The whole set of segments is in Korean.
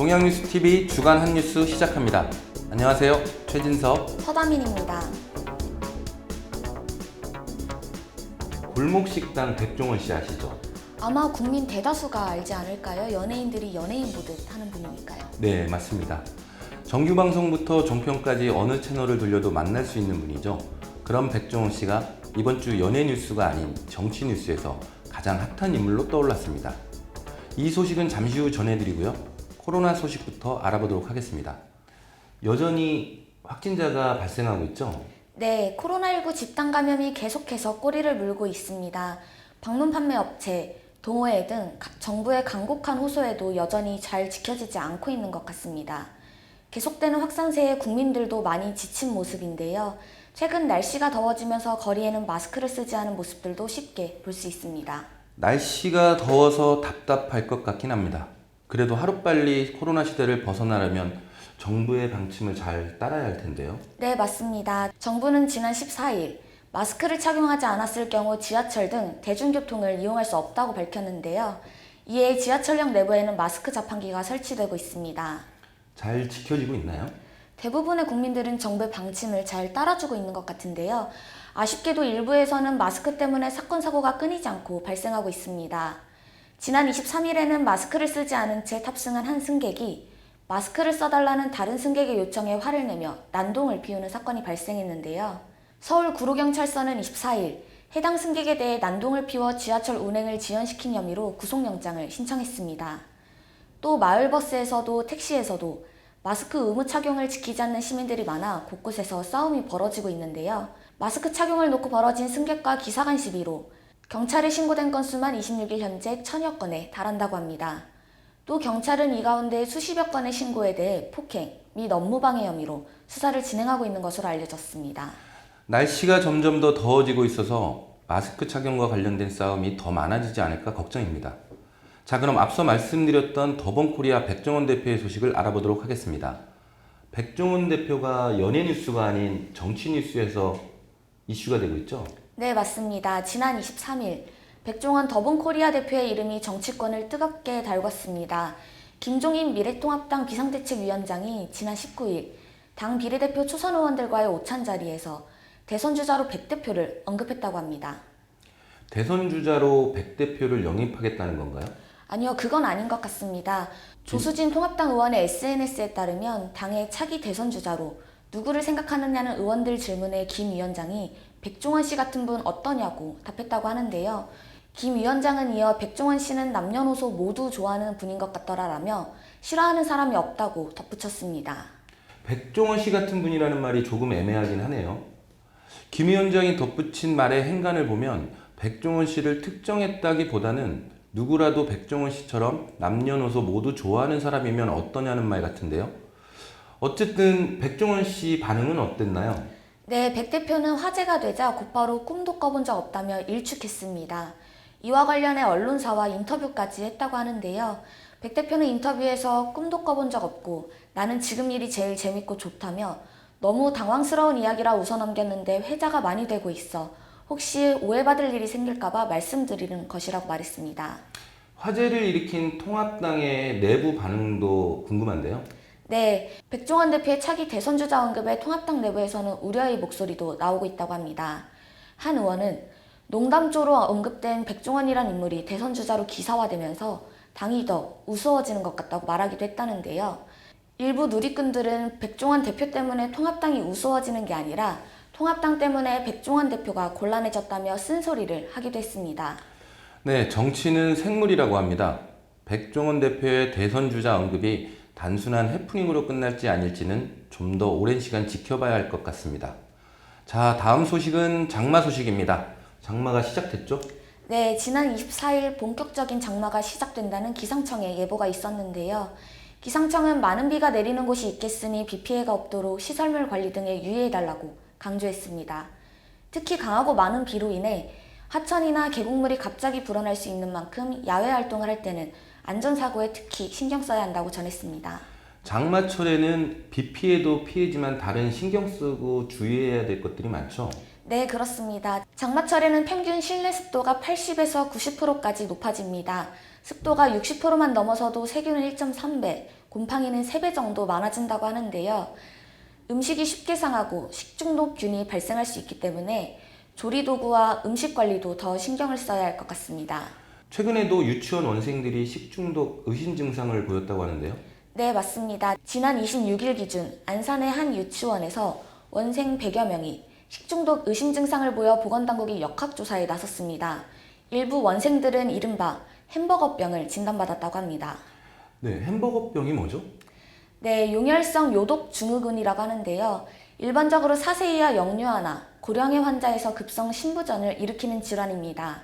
동양뉴스TV 주간 핫뉴스 시작합니다. 안녕하세요. 최진석, 서다민입니다. 골목식당 백종원 씨 아시죠? 아마 국민 대다수가 알지 않을까요? 연예인들이 연예인 보듯 하는 분이니까요. 네, 맞습니다. 정규방송부터 종편까지 어느 채널을 돌려도 만날 수 있는 분이죠. 그럼 백종원 씨가 이번 주 연예 뉴스가 아닌 정치 뉴스에서 가장 핫한 인물로 떠올랐습니다. 이 소식은 잠시 후 전해드리고요. 코로나 소식부터 알아보도록 하겠습니다. 여전히 확진자가 발생하고 있죠? 네, 코로나19 집단 감염이 계속해서 꼬리를 물고 있습니다. 방문 판매 업체, 동호회 등 정부의 간곡한 호소에도 여전히 잘 지켜지지 않고 있는 것 같습니다. 계속되는 확산세에 국민들도 많이 지친 모습인데요. 최근 날씨가 더워지면서 거리에는 마스크를 쓰지 않은 모습들도 쉽게 볼 수 있습니다. 날씨가 더워서 답답할 것 같긴 합니다. 그래도 하루빨리 코로나 시대를 벗어나려면 정부의 방침을 잘 따라야 할 텐데요. 네, 맞습니다. 정부는 지난 14일 마스크를 착용하지 않았을 경우 지하철 등 대중교통을 이용할 수 없다고 밝혔는데요. 이에 지하철역 내부에는 마스크 자판기가 설치되고 있습니다. 잘 지켜지고 있나요? 대부분의 국민들은 정부의 방침을 잘 따라주고 있는 것 같은데요. 아쉽게도 일부에서는 마스크 때문에 사건, 사고가 끊이지 않고 발생하고 있습니다. 지난 23일에는 마스크를 쓰지 않은 채 탑승한 한 승객이 마스크를 써달라는 다른 승객의 요청에 화를 내며 난동을 피우는 사건이 발생했는데요. 서울 구로경찰서는 24일 해당 승객에 대해 난동을 피워 지하철 운행을 지연시킨 혐의로 구속영장을 신청했습니다. 또 마을버스에서도 택시에서도 마스크 의무 착용을 지키지 않는 시민들이 많아 곳곳에서 싸움이 벌어지고 있는데요. 마스크 착용을 놓고 벌어진 승객과 기사 간 시비로 경찰에 신고된 건수만 26일 현재 1000여 건에 달한다고 합니다. 또 경찰은 이 가운데 수십여 건의 신고에 대해 폭행 및 업무방해 혐의로 수사를 진행하고 있는 것으로 알려졌습니다. 날씨가 점점 더 더워지고 있어서 마스크 착용과 관련된 싸움이 더 많아지지 않을까 걱정입니다. 자, 그럼 앞서 말씀드렸던 더본코리아 백종원 대표의 소식을 알아보도록 하겠습니다. 백종원 대표가 연예 뉴스가 아닌 정치 뉴스에서 이슈가 되고 있죠? 네, 맞습니다. 지난 23일 백종원 더본코리아 대표의 이름이 정치권을 뜨겁게 달궜습니다. 김종인 미래통합당 비상대책위원장이 지난 19일 당 비례대표 초선 의원들과의 오찬 자리에서 대선 주자로 백 대표를 언급했다고 합니다. 대선 주자로 백 대표를 영입하겠다는 건가요? 아니요, 그건 아닌 것 같습니다. 조수진 통합당 의원의 SNS에 따르면 당의 차기 대선 주자로 누구를 생각하느냐는 의원들 질문에 김 위원장이 백종원 씨 같은 분 어떠냐고 답했다고 하는데요. 김 위원장은 이어 백종원 씨는 남녀노소 모두 좋아하는 분인 것 같더라라며 싫어하는 사람이 없다고 덧붙였습니다. 백종원 씨 같은 분이라는 말이 조금 애매하긴 하네요. 김 위원장이 덧붙인 말의 행간을 보면 백종원 씨를 특정했다기보다는 누구라도 백종원 씨처럼 남녀노소 모두 좋아하는 사람이면 어떠냐는 말 같은데요. 어쨌든 백종원 씨 반응은 어땠나요? 네, 백 대표는 화제가 되자 곧바로 꿈도 꿔본 적 없다며 일축했습니다. 이와 관련해 언론사와 인터뷰까지 했다고 하는데요. 백 대표는 인터뷰에서 꿈도 꿔본 적 없고 나는 지금 일이 제일 재밌고 좋다며 너무 당황스러운 이야기라 웃어넘겼는데 회자가 많이 되고 있어 혹시 오해받을 일이 생길까봐 말씀드리는 것이라고 말했습니다. 화제를 일으킨 통합당의 내부 반응도 궁금한데요. 네, 백종원 대표의 차기 대선 주자 언급에 통합당 내부에서는 우려의 목소리도 나오고 있다고 합니다. 한 의원은 농담조로 언급된 백종원이란 인물이 대선 주자로 기사화되면서 당이 더 우스워지는 것 같다고 말하기도 했다는데요. 일부 누리꾼들은 백종원 대표 때문에 통합당이 우스워지는 게 아니라 통합당 때문에 백종원 대표가 곤란해졌다며 쓴소리를 하기도 했습니다. 네, 정치는 생물이라고 합니다. 백종원 대표의 대선 주자 언급이 단순한 해프닝으로 끝날지 아닐지는 좀 더 오랜 시간 지켜봐야 할 것 같습니다. 자, 다음 소식은 장마 소식입니다. 장마가 시작됐죠? 네, 지난 24일 본격적인 장마가 시작된다는 기상청의 예보가 있었는데요. 기상청은 많은 비가 내리는 곳이 있겠으니 비 피해가 없도록 시설물 관리 등에 유의해달라고 강조했습니다. 특히 강하고 많은 비로 인해 하천이나 계곡물이 갑자기 불어날 수 있는 만큼 야외 활동을 할 때는 안전사고에 특히 신경 써야 한다고 전했습니다. 장마철에는 비 피해도 피해지만 다른 신경 쓰고 주의해야 될 것들이 많죠? 네, 그렇습니다. 장마철에는 평균 실내 습도가 80에서 90%까지 높아집니다. 습도가 60%만 넘어서도 세균은 1.3배, 곰팡이는 3배 정도 많아진다고 하는데요. 음식이 쉽게 상하고 식중독균이 발생할 수 있기 때문에 조리도구와 음식 관리도 더 신경을 써야 할 것 같습니다. 최근에도 유치원 원생들이 식중독 의심 증상을 보였다고 하는데요. 네, 맞습니다. 지난 26일 기준 안산의 한 유치원에서 원생 100여 명이 식중독 의심 증상을 보여 보건당국이 역학조사에 나섰습니다. 일부 원생들은 이른바 햄버거병을 진단받았다고 합니다. 네, 햄버거병이 뭐죠? 네, 용혈성 요독 증후군이라고 하는데요. 일반적으로 4세 이하 영유아나 고령의 환자에서 급성 신부전을 일으키는 질환입니다.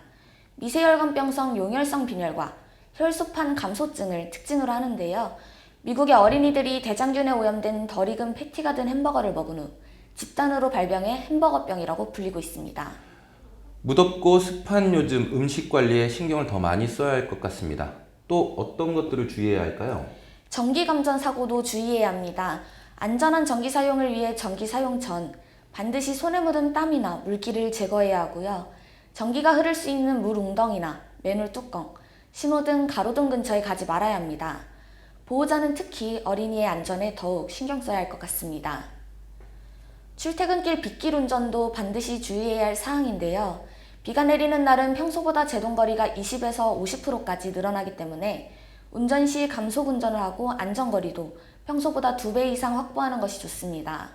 미세혈관병성 용혈성 빈혈과 혈소판 감소증을 특징으로 하는데요. 미국의 어린이들이 대장균에 오염된 덜 익은 패티가 든 햄버거를 먹은 후 집단으로 발병해 햄버거병이라고 불리고 있습니다. 무덥고 습한 요즘 음식 관리에 신경을 더 많이 써야 할 것 같습니다. 또 어떤 것들을 주의해야 할까요? 전기 감전 사고도 주의해야 합니다. 안전한 전기 사용을 위해 전기 사용 전 반드시 손에 묻은 땀이나 물기를 제거해야 하고요. 전기가 흐를 수 있는 물 웅덩이나 맨홀 뚜껑, 신호등, 가로등 근처에 가지 말아야 합니다. 보호자는 특히 어린이의 안전에 더욱 신경 써야 할 것 같습니다. 출퇴근길 빗길 운전도 반드시 주의해야 할 사항인데요. 비가 내리는 날은 평소보다 제동거리가 20에서 50%까지 늘어나기 때문에 운전 시 감속 운전을 하고 안전거리도 평소보다 2배 이상 확보하는 것이 좋습니다.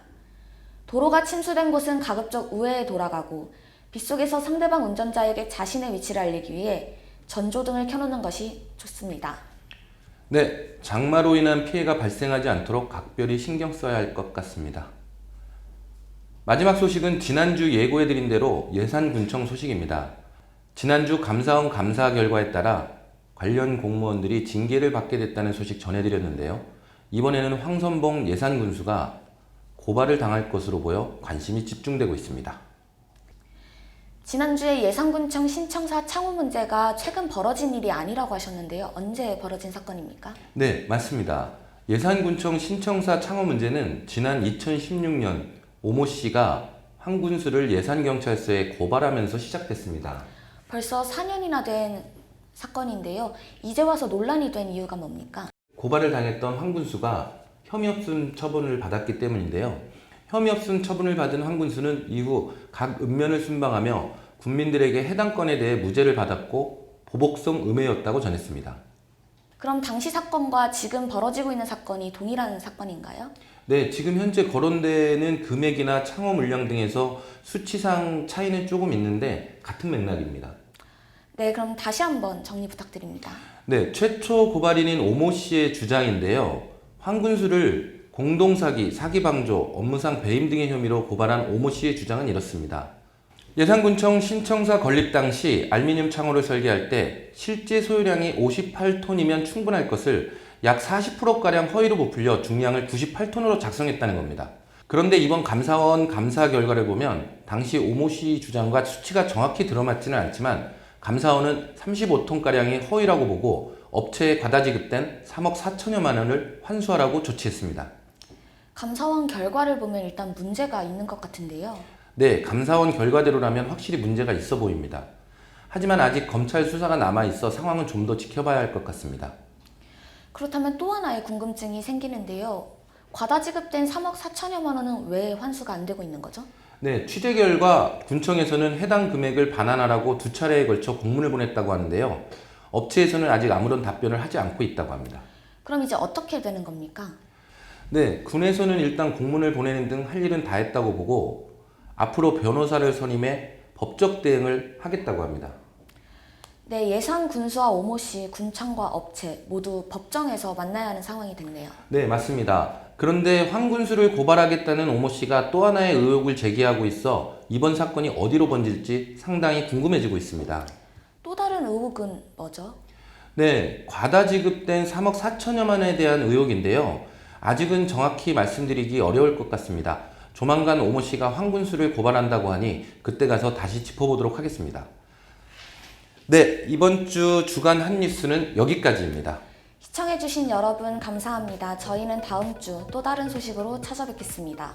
도로가 침수된 곳은 가급적 우회해 돌아가고 빗속에서 상대방 운전자에게 자신의 위치를 알리기 위해 전조등을 켜놓는 것이 좋습니다. 네, 장마로 인한 피해가 발생하지 않도록 각별히 신경 써야 할 것 같습니다. 마지막 소식은 지난주 예고해드린 대로 예산군청 소식입니다. 지난주 감사원 감사 결과에 따라 관련 공무원들이 징계를 받게 됐다는 소식 전해드렸는데요. 이번에는 황선봉 예산군수가 고발을 당할 것으로 보여 관심이 집중되고 있습니다. 지난주에 예산군청 신청사 창후 문제가 최근 벌어진 일이 아니라고 하셨는데요. 언제 벌어진 사건입니까? 네, 맞습니다. 예산군청 신청사 창후 문제는 지난 2016년 오모 씨가 황 군수를 예산경찰서에 고발하면서 시작됐습니다. 벌써 4년이나 된 사건인데요. 이제 와서 논란이 된 이유가 뭡니까? 고발을 당했던 황 군수가 혐의 없음 처분을 받았기 때문인데요. 혐의 없음 처분을 받은 황 군수는 이후 각 읍면을 순방하며 국민들에게 해당 건에 대해 무죄를 받았고 보복성 음해였다고 전했습니다. 그럼 당시 사건과 지금 벌어지고 있는 사건이 동일한 사건인가요? 네, 지금 현재 거론되는 금액이나 창호 물량 등에서 수치상 차이는 조금 있는데 같은 맥락입니다. 네, 그럼 다시 한번 정리 부탁드립니다. 네, 최초 고발인인 오모 씨의 주장인데요. 황 군수를 공동사기, 사기방조, 업무상 배임 등의 혐의로 고발한 오모 씨의 주장은 이렇습니다. 예산군청 신청사 건립 당시 알루미늄 창호를 설계할 때 실제 소유량이 58톤이면 충분할 것을 약 40%가량 허위로 부풀려 중량을 98톤으로 작성했다는 겁니다. 그런데 이번 감사원 감사 결과를 보면 당시 오모 씨 주장과 수치가 정확히 들어맞지는 않지만 감사원은 35톤가량이 허위라고 보고 업체에 과다 지급된 3억 4천여만 원을 환수하라고 조치했습니다. 감사원 결과를 보면 일단 문제가 있는 것 같은데요. 네, 감사원 결과대로라면 확실히 문제가 있어 보입니다. 하지만 아직 검찰 수사가 남아있어 상황은 좀 더 지켜봐야 할 것 같습니다. 그렇다면 또 하나의 궁금증이 생기는데요. 과다 지급된 3억 4천여만 원은 왜 환수가 안 되고 있는 거죠? 네, 취재 결과 군청에서는 해당 금액을 반환하라고 2차례에 걸쳐 공문을 보냈다고 하는데요. 업체에서는 아직 아무런 답변을 하지 않고 있다고 합니다. 그럼 이제 어떻게 되는 겁니까? 네, 군에서는 일단 공문을 보내는 등 할 일은 다 했다고 보고 앞으로 변호사를 선임해 법적 대응을 하겠다고 합니다. 네, 예산 군수와 오모 씨, 군청과 업체 모두 법정에서 만나야 하는 상황이 됐네요. 네, 맞습니다. 그런데 황 군수를 고발하겠다는 오모 씨가 또 하나의 의혹을 제기하고 있어 이번 사건이 어디로 번질지 상당히 궁금해지고 있습니다. 또 다른 의혹은 뭐죠? 네, 과다 지급된 3억 4천여만 원에 대한 의혹인데요. 아직은 정확히 말씀드리기 어려울 것 같습니다. 조만간 오모 씨가 황 군수를 고발한다고 하니 그때 가서 다시 짚어보도록 하겠습니다. 네, 이번 주 주간 핫뉴스는 여기까지입니다. 시청해주신 여러분 감사합니다. 저희는 다음 주 또 다른 소식으로 찾아뵙겠습니다.